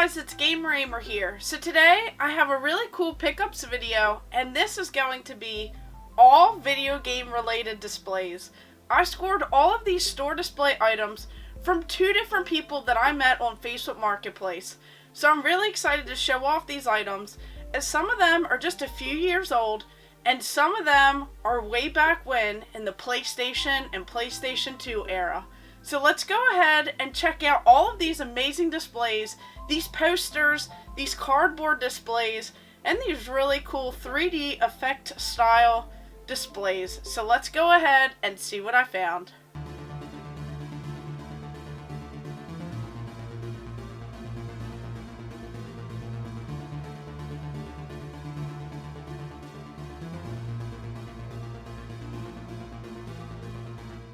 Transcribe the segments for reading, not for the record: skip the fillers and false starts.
guys, it's Ahmer here. So today I have a really cool pickups video, and this is going to be all video game related displays. I scored all of these store display items from 2 different people that I met on Facebook Marketplace. So I'm really excited to show off these items, as some of them are just a few years old, and some of them are way back when in the PlayStation and PlayStation 2 era. So let's go ahead and check out all of these amazing displays, these posters, these cardboard displays, and these really cool 3D effect style displays. So let's go ahead and see what I found.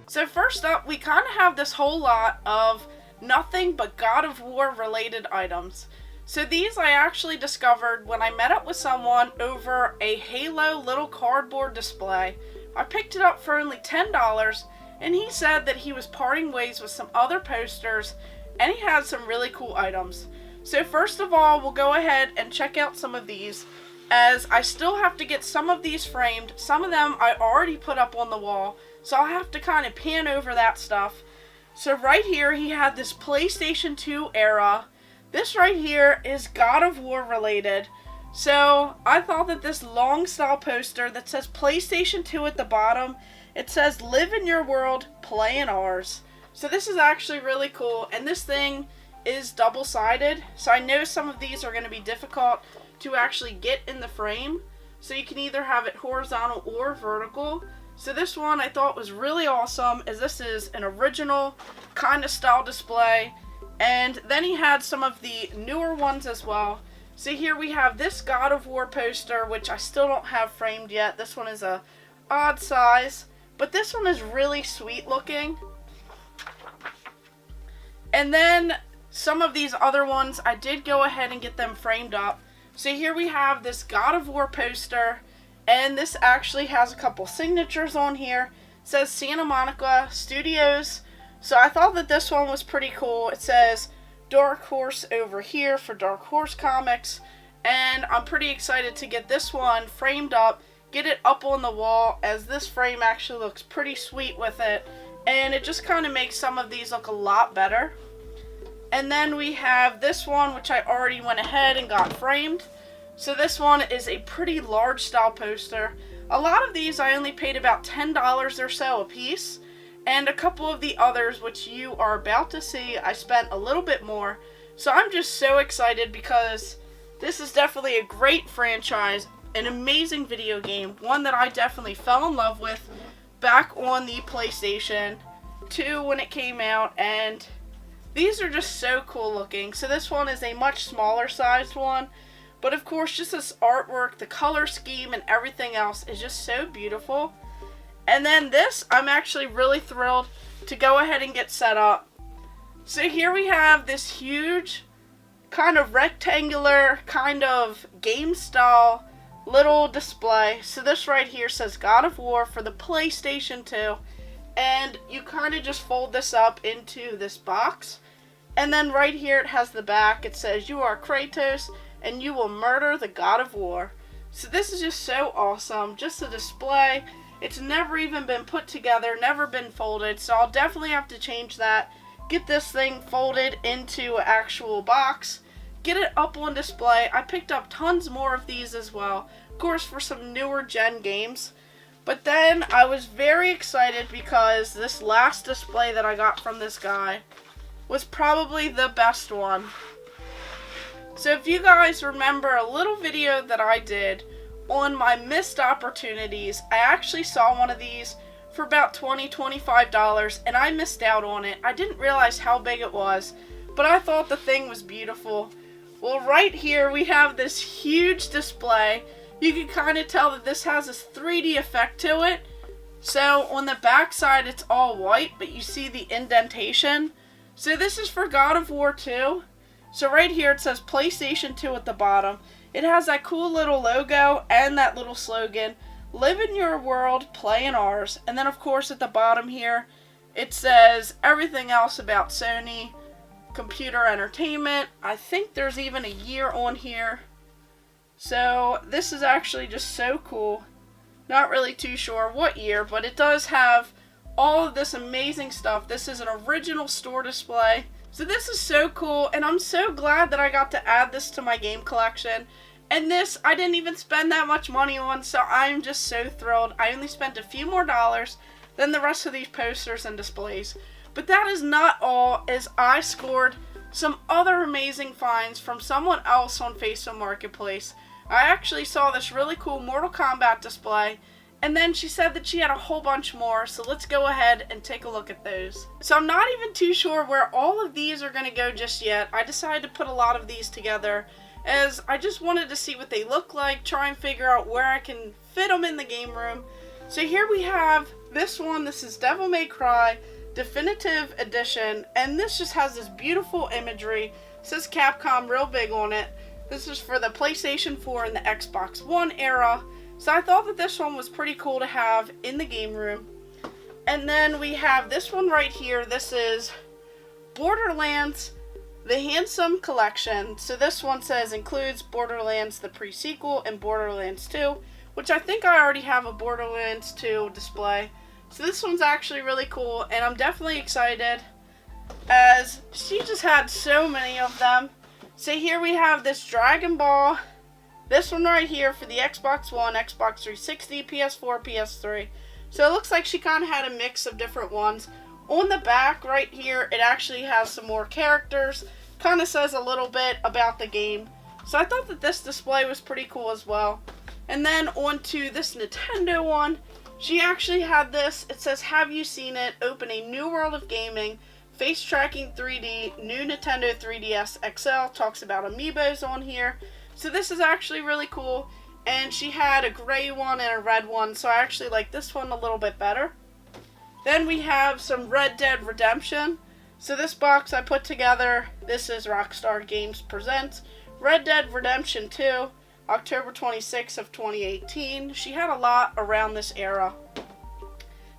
So first up, we kind of have this whole lot of nothing but God of War related items. So these I actually discovered when I met up with someone over a Halo little cardboard display. I picked it up for only $10, and he said that he was parting ways with some other posters, and he had some really cool items. So first of all, we'll go ahead and check out some of these, as I still have to get some of these framed. Some of them I already put up on the wall, so I'll have to kind of pan over that stuff. So right here, he had this PlayStation 2 era. This right here is God of War related. So I thought that this long style poster that says PlayStation 2 at the bottom, it says live in your world, play in ours. So this is actually really cool, and this thing is double-sided. So I know some of these are going to be difficult to actually get in the frame. So you can either have it horizontal or vertical. So this one I thought was really awesome, as this is an original kind of style display. And then he had some of the newer ones as well. So here we have this God of War poster, which I still don't have framed yet. This one is a odd size, but this one is really sweet looking. And then some of these other ones, I did go ahead and get them framed up. So here we have this God of War poster. And this actually has a couple signatures on here. It says Santa Monica Studios. So I thought that this one was pretty cool. It says Dark Horse over here for Dark Horse Comics. And I'm pretty excited to get this one framed up, get it up on the wall, as this frame actually looks pretty sweet with it. And it just kind of makes some of these look a lot better. And then we have this one, which I already went ahead and got framed. So this one is a pretty large style poster. A lot of these I only paid about $10 or so a piece, and a couple of the others, which you are about to see, I spent a little bit more. So I'm just so excited, because this is definitely a great franchise, an amazing video game, one that I definitely fell in love with back on the PlayStation 2 when it came out, and these are just so cool looking. So this one is a much smaller sized one. But of course, just this artwork, the color scheme, and everything else is just so beautiful. And then this, I'm actually really thrilled to go ahead and get set up. So here we have this huge, kind of rectangular, kind of game style little display. So this right here says God of War for the PlayStation 2. And you kind of just fold this up into this box. And then right here it has the back. It says you are Kratos, and you will murder the God of War. So this is just so awesome. Just a display. It's never even been put together, never been folded. So I'll definitely have to change that. Get this thing folded into an actual box. Get it up on display. I picked up tons more of these as well. Of course, for some newer gen games. But then I was very excited, because this last display that I got from this guy was probably the best one. So if you guys remember a little video that I did on my missed opportunities, I actually saw one of these for about $20-25, and I missed out on it. I didn't realize how big it was, but I thought the thing was beautiful. Well, right here we have this huge display. You can kind of tell that this has this 3D effect to it. So on the back side it's all white, but you see the indentation. So this is for God of War 2. So right here it says PlayStation 2 at the bottom. It has that cool little logo and that little slogan, live in your world, play in ours. And then of course at the bottom here, it says everything else about Sony, computer entertainment. I think there's even a year on here. So this is actually just so cool. Not really too sure what year, but it does have all of this amazing stuff. This is an original store display. So this is so cool, and I'm so glad that I got to add this to my game collection. And this, I didn't even spend that much money on, so I'm just so thrilled. I only spent a few more dollars than the rest of these posters and displays. But that is not all, as I scored some other amazing finds from someone else on Facebook Marketplace. I actually saw this really cool Mortal Kombat display, and then she said that she had a whole bunch more, so let's go ahead and take a look at those. So I'm not even too sure where all of these are going to go just yet. I decided to put a lot of these together, as I just wanted to see what they look like, try and figure out where I can fit them in the game room. So here we have this one. This is Devil May Cry Definitive Edition, and this just has this beautiful imagery. It says Capcom real big on it. This is for the PlayStation 4 and the Xbox One era. So I thought that this one was pretty cool to have in the game room. And then we have this one right here. This is Borderlands, the Handsome Collection. So this one says includes Borderlands the pre-sequel and Borderlands 2, which I think I already have a Borderlands 2 display. So this one's actually really cool, and I'm definitely excited, as she just had so many of them. So here we have this Dragon Ball. This one right here for the Xbox One, Xbox 360, PS4, PS3. So it looks like she kind of had a mix of different ones. On the back right here, it actually has some more characters. Kind of says a little bit about the game. So I thought that this display was pretty cool as well. And then onto this Nintendo one. She actually had this. It says, have you seen it? Open a new world of gaming. Face tracking 3D, new Nintendo 3DS XL. Talks about amiibos on here. So this is actually really cool. And she had a gray one and a red one. So I actually like this one a little bit better. Then we have some Red Dead Redemption. So this box I put together. This is Rockstar Games Presents Red Dead Redemption 2. October 26th of 2018. She had a lot around this era.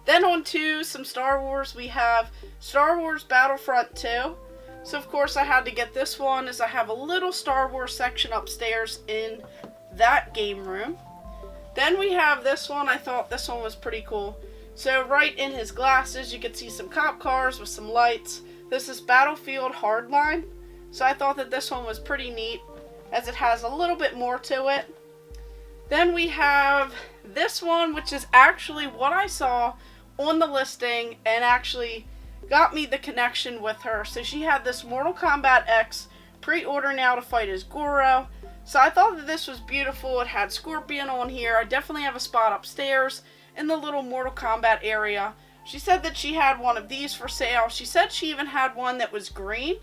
Then on to some Star Wars. We have Star Wars Battlefront 2. So of course I had to get this one, as I have a little Star Wars section upstairs in that game room. Then we have this one. I thought this one was pretty cool. So right in his glasses you can see some cop cars with some lights. This is Battlefield Hardline. So I thought that this one was pretty neat, as it has a little bit more to it. Then we have this one, which is actually what I saw on the listing and actually got me the connection with her. So she had this Mortal Kombat X pre-order now to fight as Goro. So I thought that this was beautiful. It had Scorpion on here. I definitely have a spot upstairs in the little Mortal Kombat area. She said that she had one of these for sale. She said she even had one that was green.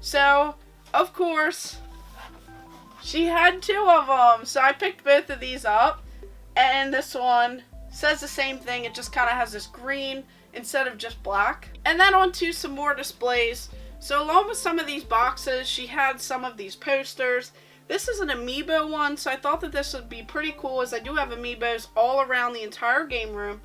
So, of course, she had two of them. So I picked both of these up. And this one says the same thing. It just kind of has this green instead of just black. And then on to some more displays. So along with some of these boxes, she had some of these posters. This is an amiibo one, so I thought that this would be pretty cool, as I do have amiibos all around the entire game room.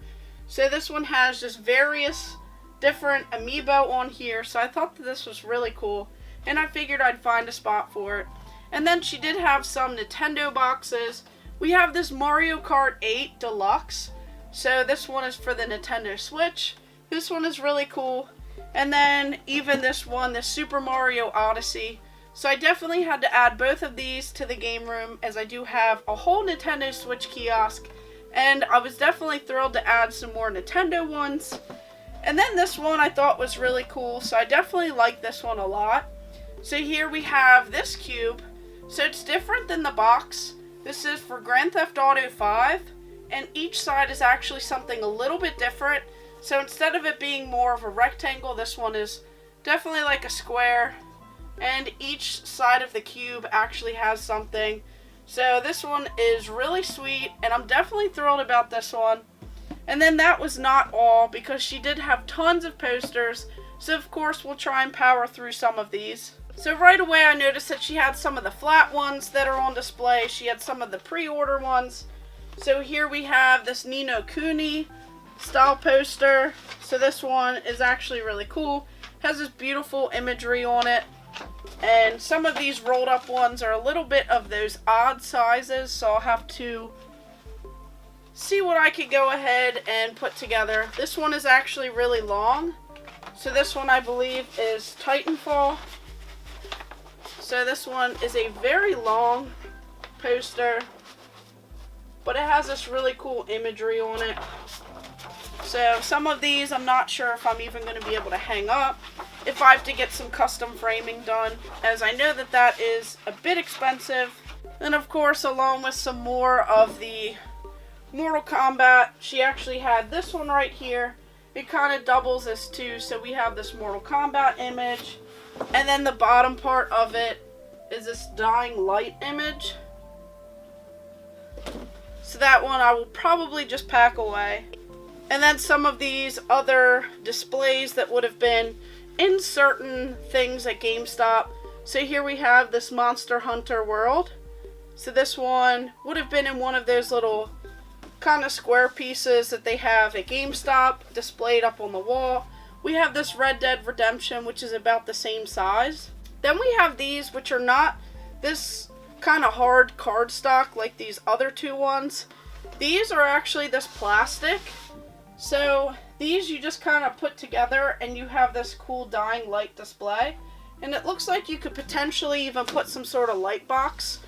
So this one has just various different amiibo on here, so I thought that this was really cool, and I figured I'd find a spot for it. And then she did have some Nintendo boxes. We have this Mario Kart 8 Deluxe. So this one is for the Nintendo Switch. This one is really cool. And then even this one, the Super Mario Odyssey. So I definitely had to add both of these to the game room, as I do have a whole Nintendo Switch kiosk. And I was definitely thrilled to add some more Nintendo ones. And then this one I thought was really cool, so I definitely like this one a lot. So here we have this cube. So it's different than the box. This is for Grand Theft Auto 5. And each side is actually something a little bit different. So instead of it being more of a rectangle, this one is definitely like a square. And each side of the cube actually has something. So this one is really sweet, and I'm definitely thrilled about this one. And then that was not all, because she did have tons of posters. So of course we'll try and power through some of these. So right away I noticed that she had some of the flat ones that are on display. She had some of the pre-order ones. So here we have this Ninokuni style poster. So this one is actually really cool. Has this beautiful imagery on it. And some of these rolled up ones are a little bit of those odd sizes, so I'll have to see what I could go ahead and put together. This one is actually really long. So this one I believe is Titanfall. So this one is a very long poster, but it has this really cool imagery on it. So some of these I'm not sure if I'm even going to be able to hang up if I have to get some custom framing done, as I know that that is a bit expensive. And of course, along with some more of the Mortal Kombat, she actually had this one right here. It kind of doubles as two, so we have this Mortal Kombat image, and then the bottom part of it is this dying light image. So that one I will probably just pack away. And then some of these other displays that would have been in certain things at GameStop. So here we have this Monster Hunter World. So this one would have been in one of those little kind of square pieces that they have at GameStop displayed up on the wall. We have this Red Dead Redemption, which is about the same size. Then we have these, which are not this kind of hard cardstock like these other two ones. These are actually this plastic. So these you just kind of put together and you have this cool dying light display. And it looks like you could potentially even put some sort of light box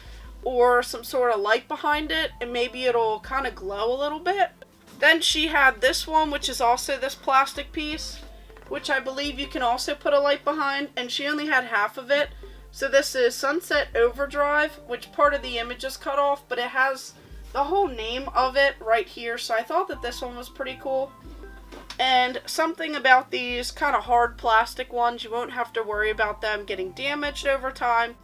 or some sort of light behind it, and maybe it'll kind of glow a little bit. Then she had this one, which is also this plastic piece, which I believe you can also put a light behind, and she only had half of it. So this is Sunset Overdrive, which part of the image is cut off, but it has the whole name of it right here, so I thought that this one was pretty cool. And something about these kind of hard plastic ones, you won't have to worry about them getting damaged over time.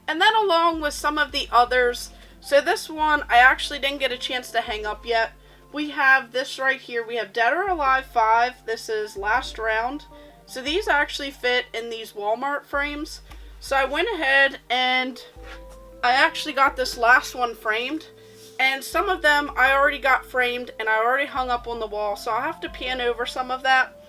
And then along with some of the others, so this one I actually didn't get a chance to hang up yet. We have this right here, we have Dead or Alive 5, this is Last Round. So these actually fit in these Walmart frames. So I went ahead and I actually got this last one framed. And some of them I already got framed and I already hung up on the wall, so I'll have to pan over some of that.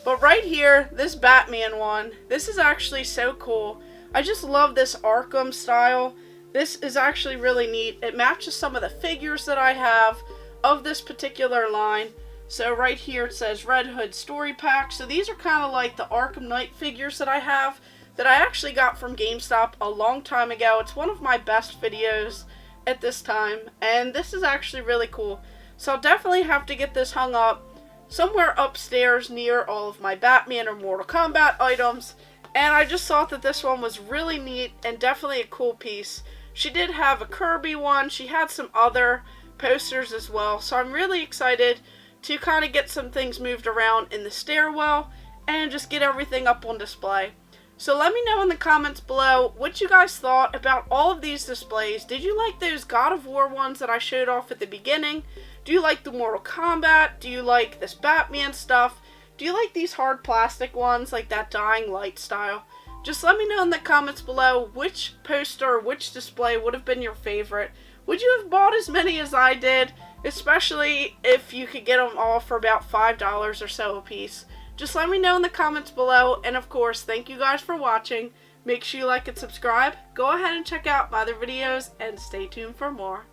But right here, this Batman one, this is actually so cool. I just love this Arkham style. This is actually really neat. It matches some of the figures that I have of this particular line. So right here it says Red Hood Story Pack. So these are kind of like the Arkham Knight figures that I have that I actually got from GameStop a long time ago. It's one of my best videos at this time, and this is actually really cool. So I'll definitely have to get this hung up somewhere upstairs near all of my Batman or Mortal Kombat items. And I just thought that this one was really neat and definitely a cool piece. She did have a Kirby one, she had some other posters as well, so I'm really excited to kind of get some things moved around in the stairwell and just get everything up on display. So let me know in the comments below what you guys thought about all of these displays. Did you like those God of War ones that I showed off at the beginning? Do you like the Mortal Kombat? Do you like this Batman stuff? Do you like these hard plastic ones like that dying light style? Just let me know in the comments below which poster or which display would have been your favorite. Would you have bought as many as I did? Especially if you could get them all for about $5 or so a piece. Just let me know in the comments below, and of course, thank you guys for watching. Make sure you like and subscribe. Go ahead and check out my other videos, and stay tuned for more.